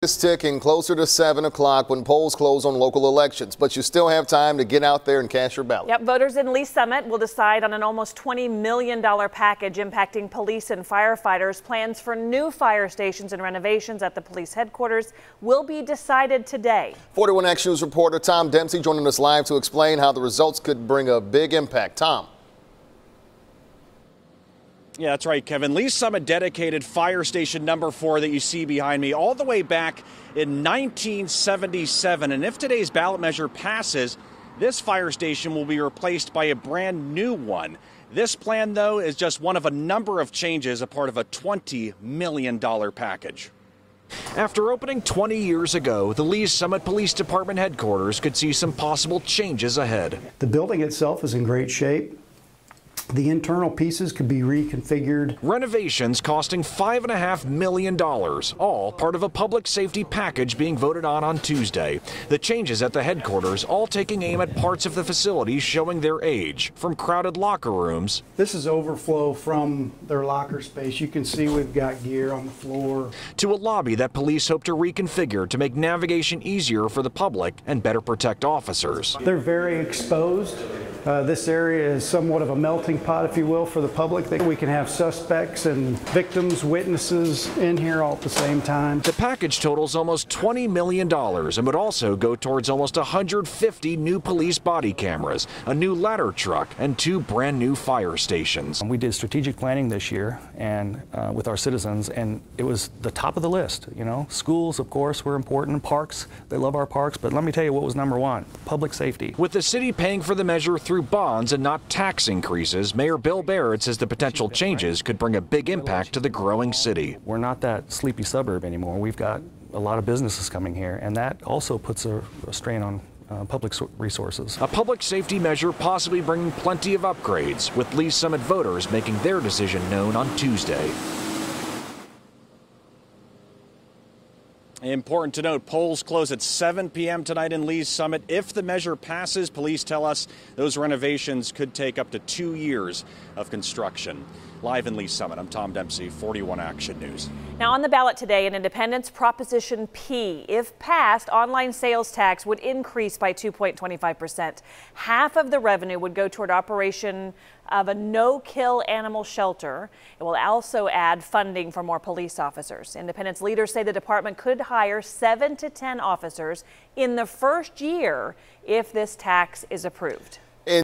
It's ticking closer to 7 o'clock when polls close on local elections, but you still have time to get out there and cast your ballot. Yep, voters in Lee Summit will decide on an almost $20 million package impacting police and firefighters. Plans for new fire stations and renovations at the police headquarters will be decided today. 41 Action News reporter Tom Dempsey joining us live to explain how the results could bring a big impact. Tom. Yeah, that's right, Kevin. Lee Summit dedicated fire station number 4 that you see behind me all the way back in 1977. And if today's ballot measure passes, this fire station will be replaced by a brand new one. This plan, though, is just one of a number of changes, a part of a $20 million package. After opening 20 years ago, the Lee Summit Police Department headquarters could see some possible changes ahead. The building itself is in great shape. The internal pieces could be reconfigured. Renovations costing $5.5 million, all part of a public safety package being voted on Tuesday. The changes at the headquarters all taking aim at parts of the facility showing their age, from crowded locker rooms. This is overflow from their locker space. You can see we've got gear on the floor. To a lobby that police hope to reconfigure to make navigation easier for the public and better protect officers. They're very exposed. This area is somewhat of a melting pot, if you will, for the public. We can have suspects and victims, witnesses in here all at the same time. The package totals almost $20 million and would also go towards almost 150 new police body cameras, a new ladder truck, and 2 brand new fire stations. We did strategic planning this year and with our citizens, and it was the top of the list. You know, schools, of course, were important. Parks, they love our parks, but let me tell you what was number 1: public safety. With the city paying for the measure through bonds and not tax increases, Mayor Bill Barrett says the potential changes could bring a big impact to the growing city. We're not that sleepy suburb anymore. We've got a lot of businesses coming here, and that also puts a strain on public resources. A public safety measure possibly bringing plenty of upgrades, with Lee Summit voters making their decision known on Tuesday. Important to note, polls close at 7 p.m. tonight in Lee's Summit. If the measure passes, police tell us those renovations could take up to 2 years of construction. Live in Lee's Summit, I'm Tom Dempsey, 41 Action News. Now on the ballot today, an Independence Proposition P. If passed, online sales tax would increase by 2.25%. Half of the revenue would go toward operation of a no-kill animal shelter. It will also add funding for more police officers. Independence leaders say the department could hire 7 to 10 officers in the first year if this tax is approved.